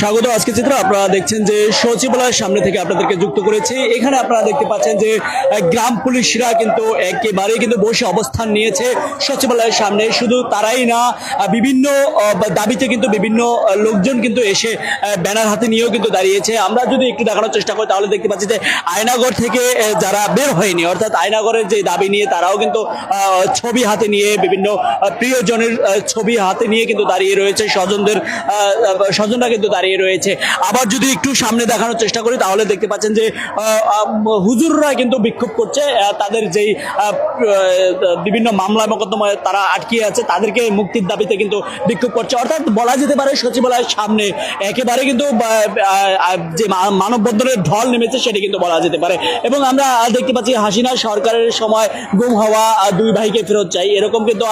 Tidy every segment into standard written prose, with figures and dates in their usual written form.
স্বাগত। আজকে চিত্র আপনারা দেখছেন যে সচিবালয়ের সামনে থেকে আপনাদেরকে যুক্ত করেছি। এখানে আপনারা দেখতে পাচ্ছেন যে গ্রাম পুলিশরা কিন্তু একেবারে কিন্তু বসে অবস্থান নিয়েছে সচিবালয়ের সামনে। শুধু তারাই না, বিভিন্ন দাবিতে কিন্তু বিভিন্ন লোকজন কিন্তু এসে ব্যানার হাতে নিয়েও কিন্তু দাঁড়িয়েছে। আমরা যদি একটু দেখানোর চেষ্টা করি তাহলে দেখতে পাচ্ছি যে আয়নাগর থেকে যারা বের হয়নি, অর্থাৎ আয়নাগরের যে দাবি নিয়ে তারাও কিন্তু ছবি হাতে নিয়ে, বিভিন্ন প্রিয়জনের ছবি হাতে নিয়ে কিন্তু দাঁড়িয়ে রয়েছে। স্বজনরা কিন্তু দাঁড়িয়ে রয়েছে। আবার যদি একটু সামনে দেখানোর চেষ্টা করি তাহলে দেখতে পাচ্ছেন যে হুজুররা কিন্তু বিক্ষোভ করছে। তাদের যেই বিভিন্ন মামলা মোকদ্দমায় তারা আটকে আছে তাদেরকে মুক্তির দাবিতে কিন্তু বিক্ষোভ করছে। অর্থাৎ বলা যেতে পারে সচিবালয়ের সামনে একেবারে কিন্তু যে মানববন্ধনের ঢল নেমেছে সেটি কিন্তু বলা যেতে পারে। এবং আমরা দেখতে পাচ্ছি হাসিনা সরকারের সময় গুম হওয়া দুই ভাইকে ফেরত চাই এরকম কিন্তু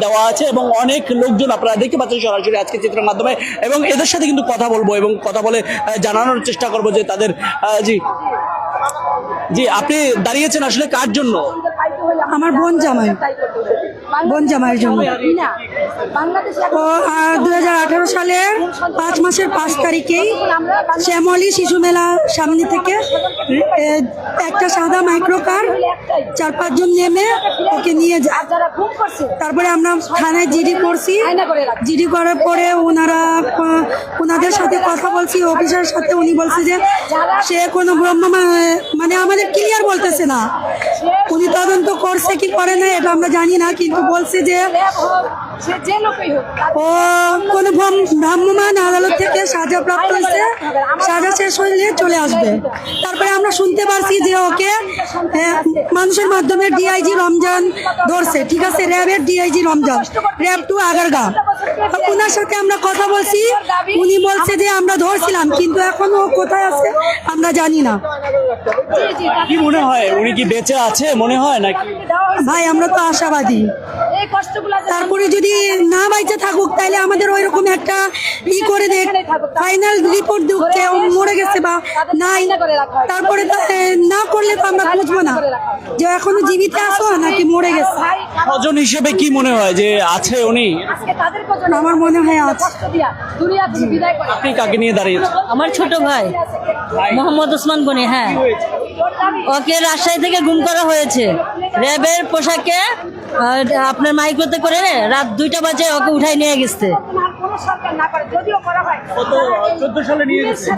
দেওয়া আছে। এবং অনেক লোকজন আপনারা দেখতে পাচ্ছেন সরাসরি আজকে চিত্রের মাধ্যমে, এবং এদের সাথে কিন্তু কথা বলবো এবং কথা বলে জানানোর চেষ্টা করবো যে তাদের জি জি আপনি দাঁড়িয়েছেন আসলে কার জন্য? আমার বোন জামাইয়ের জন্য। ও 2018 সালের 5 মাসের 5 তারিখেই শ্যামলী শিশু মেলা সামনে থেকে একটা সাদা মাইক্রো কার 4-5 জন নেমে ওকে নিয়ে যায়। তারপরে আমরা থানায় জিডি করছি। জিডি করার পরে ওনাদের সাথে কথা বলছি, অফিসারের সাথে। উনি বলছে যে সে কোনো মানে আমাদের ক্লিয়ার বলতেছে না, উনি তদন্ত করছে কি করে না এটা আমরা জানি না, কিন্তু বলছে যে ও কোন ভ্রাম্যমাণ আদালত থেকে সাজা প্রাপ্ত হয়েছে, সাজা শেষ হইলে চলে আসবে। তারপরে আমরা শুনতে পারছি যে ওকে মানুষের মাধ্যমে ডিআইজি রমজান ধরছে, ঠিক আছে, র্যাবের ডিআইজি রমজান, র্যাব 2 আগারগাঁও। ওনার সাথে আমরা কথা বলছি, উনি বলছে যে আমরা ধরছিলাম, কিন্তু এখন ও কোথায় আছে আমরা জানি না। কি মনে হয় উনি কি বেঁচে আছে মনে হয় নাকি? ভাই আমরা তো আশাবাদী, তারপরে যদি না বাইচে থাকুক তাহলে আমাদের ওই রকম একটা করে দেখ, ফাইনাল রিপোর্ট দিচ্ছে ও মরে গেছে বা নাই। তারপরে না করলে তো আমরা বুঝবো না যে এখনো জীবিত আছো নাকি মরে গেছে। স্বজন হিসেবে কি মনে হয় যে আছে উনি? আমার মনে হয় আছে। আপনি কাকে নিয়ে দাঁড়িয়েছেন? আমার ছোট ভাই মোহাম্মদ ওসমান গনি। হ্যাঁ, ওকে রাজশাহী থেকে গুম করা হয়েছে র্যাবের পোশাকে, আপনার মাইক্রোতে করে রাত 2টা বাজে ওকে উঠাই নিয়ে গেছে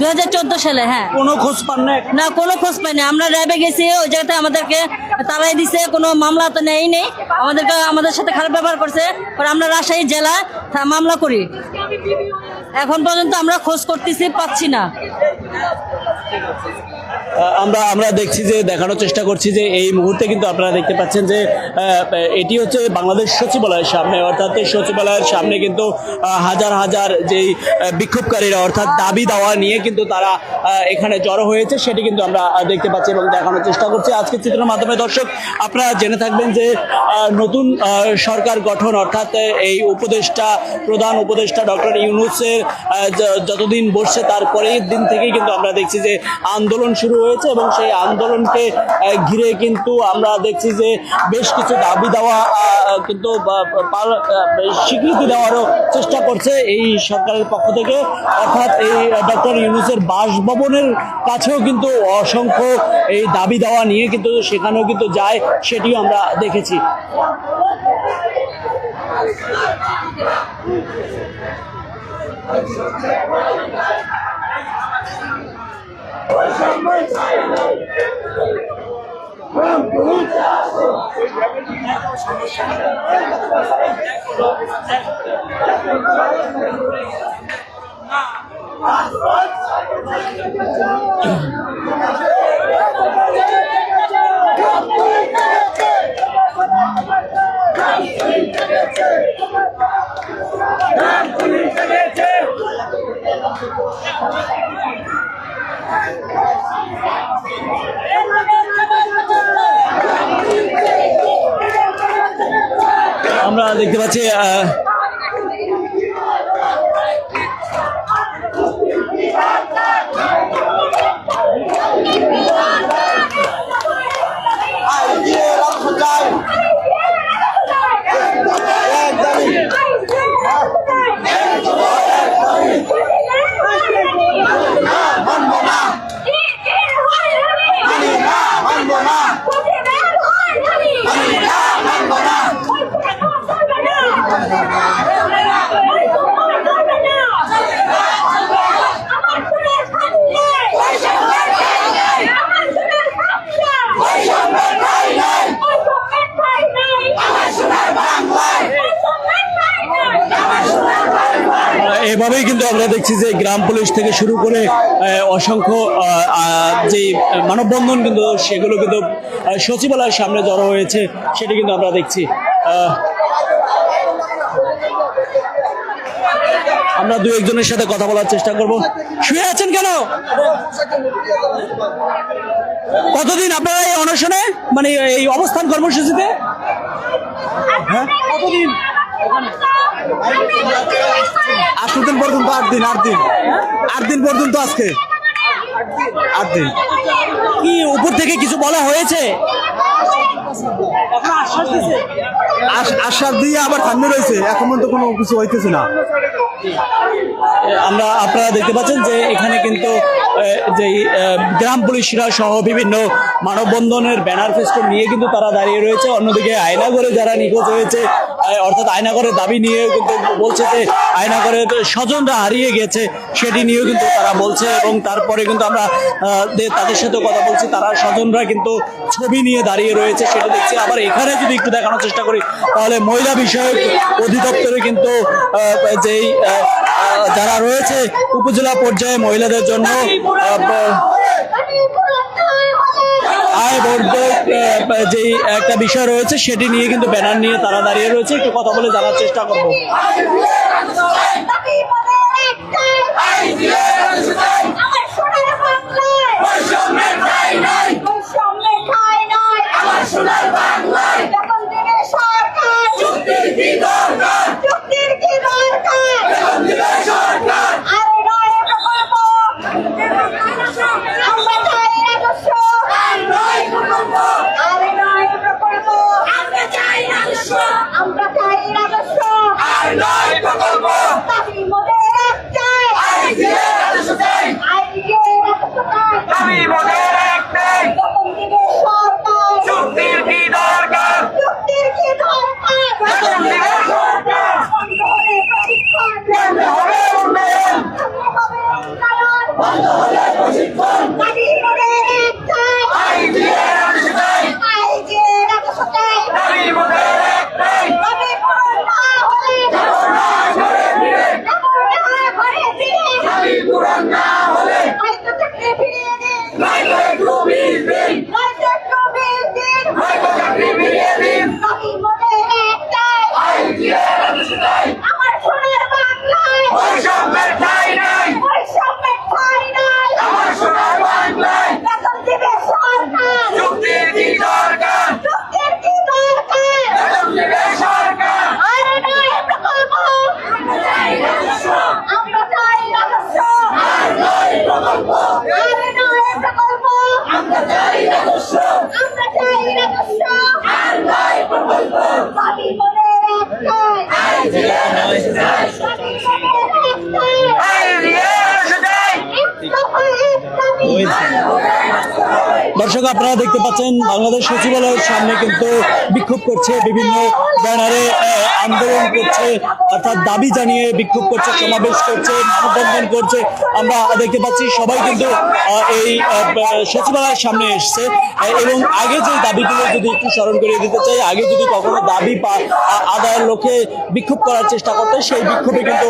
2014 সালে। হ্যাঁ, কোনো খোঁজ পান না? কোনো খোঁজ পাইনি। আমরা র্যাবে গেছি, ওই জায়গাতে আমাদেরকে তাড়াই দিছে, কোনো মামলা তো নেই আমাদের সাথে খারাপ ব্যবহার করছে। আমরা রাজশাহী জেলায় মামলা করি, এখন পর্যন্ত আমরা খোঁজ করতেছি, পাচ্ছি না। আমরা দেখছি যে দেখানোর চেষ্টা করছি যে এই মুহূর্তে কিন্তু আপনারা দেখতে পাচ্ছেন যে এটি হচ্ছে বাংলাদেশ সচিবালয়ের সামনে। অর্থাৎ সচিবালয়ের সামনে কিন্তু হাজার হাজার যেই বিক্ষোভকারীরা অর্থাৎ দাবি দাওয়া নিয়ে কিন্তু তারা এখানে জড়ো হয়েছে সেটি কিন্তু আমরা দেখতে পাচ্ছি এবং দেখানোর চেষ্টা করছি আজকের চিত্রের মাধ্যমে। দর্শক, আপনারা জেনে থাকবেন যে নতুন সরকার গঠন, অর্থাৎ এই প্রধান উপদেষ্টা ডক্টর ইউনূসের যতদিন বসছে তারপরেই দিন থেকেই কিন্তু আমরা দেখছি যে আন্দোলন শুরু হয়েছে এবং সেই আন্দোলনকে ঘিরে কিন্তু আমরা দেখছি যে বেশ কিছু দাবি দেওয়া কিন্তু স্বীকৃতি দেওয়ারও চেষ্টা করছে এই সরকারের পক্ষ থেকে। অর্থাৎ এই ডক্টর ইউনূসের বাসভবনের কাছেও কিন্তু অসংখ্য এই দাবি দেওয়া নিয়ে কিন্তু সেখানেও কিন্তু যায়, সেটিও আমরা দেখেছি। আমরা দেখতে পাচ্ছি এভাবেই কিন্তু আমরা দেখছি যে গ্রাম পুলিশ থেকে শুরু করে অসংখ্য যে মানববন্ধন কিন্তু সেগুলো কিন্তু সচিবালয়ের সামনে জড়ো হয়েছে, সেটি কিন্তু আমরা দেখছি। আমরা দু একজনের সাথে কথা বলার চেষ্টা করব। শুয়ে আছেন কেন? কতদিন আপনারা এই অনশনে, মানে এই অবস্থান কর্মসূচিতে? হ্যাঁ, কতদিন? 8 দিন পর্যন্ত। 8 দিন পর্যন্ত আজকে 8 দিন। কি উপর থেকে কিছু বলা হয়েছে? আশ্বাস দিয়ে আবার ঠান্ডা রয়েছে, এখন তো কোনো কিছু হইতেছে না। আপনারা দেখতে পাচ্ছেন যে এখানে কিন্তু যে গ্রাম পুলিশরা সহ বিভিন্ন মানববন্ধনের ব্যানার ফেস্টুন নিয়ে কিন্তু তারা দাঁড়িয়ে রয়েছে। অন্যদিকে আয়নাগরে যারা নিখোঁজ হয়েছে, অর্থাৎ আয়নাগরের দাবি নিয়ে কিন্তু বলছে যে আয়নাগরের স্বজনরা হারিয়ে গেছে, সেটি নিয়েও কিন্তু তারা বলছে। এবং তারপরে কিন্তু আমরা তাদের সাথে কথা বলছি, তারা স্বজনরা কিন্তু ছবি নিয়ে দাঁড়িয়ে রয়েছে, সেটা দেখছি। আবার এখানে যদি একটু দেখানোর চেষ্টা করি তাহলে মহিলা বিষয়ক অধিদপ্তরে কিন্তু যেই যারা রয়েছে উপজেলা পর্যায়ে মহিলাদের জন্য আয় বর্ধক যে একটা বিষয় রয়েছে, সেটি নিয়ে কিন্তু ব্যানার নিয়ে তারা দাঁড়িয়ে রয়েছে। একটু কথা বলে জানার চেষ্টা করবো। দর্শক, আপনারা দেখতে পাচ্ছেন বাংলাদেশ সচিবালয়ের সামনে কিন্তু বিক্ষোভ করছে, বিভিন্ন ব্যানারে আন্দোলন করছে, অর্থাৎ দাবি জানিয়ে বিক্ষোভ করছে, সমাবেশ করছে, মানববন্ধন করছে। আমরা দেখতে পাচ্ছি সবাই কিন্তু এই সচিবালয়ের সামনে এসছে। এবং আগে যে দাবিগুলো যদি একটু স্মরণ করে দিতে চাই, আগে যদি কখনো দাবি আদায়ের লক্ষ্যে বিক্ষোভ করার চেষ্টা করতে, সেই বিক্ষোভে কিন্তু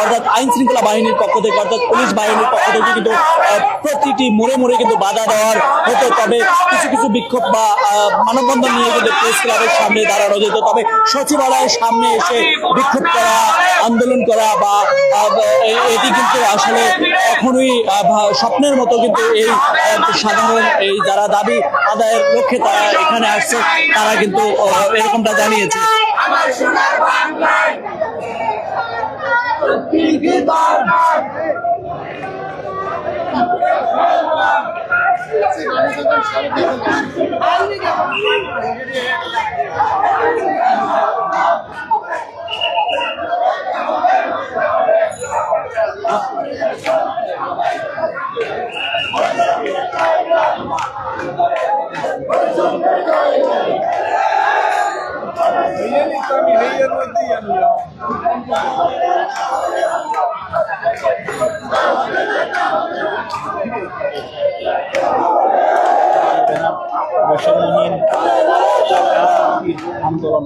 অর্থাৎ আইন শৃঙ্খলা বাহিনীর পক্ষ থেকে, অর্থাৎ পুলিশ বাহিনীর পক্ষ থেকে কিন্তু প্রতিটি মোড়ে মোড়ে কিন্তু বাধা দেওয়ার হতো। তবে কিছু কিছু বিক্ষোভ বা মানববন্ধন নিয়ে কিন্তু প্রেস ক্লাবের সামনে দাঁড়ানো যেত। তবে সচিবালয়ের সামনে এসে বিক্ষোভ করা, আন্দোলন করা বা এটি কিন্তু আসলে এখনই স্বপ্নের মতো। কিন্তু এই সাধারণ এই যারা দাবি আদায়ের লক্ষ্যে তারা এখানে আসছে, তারা কিন্তু এরকমটা জানিয়েছে। আন্দোলন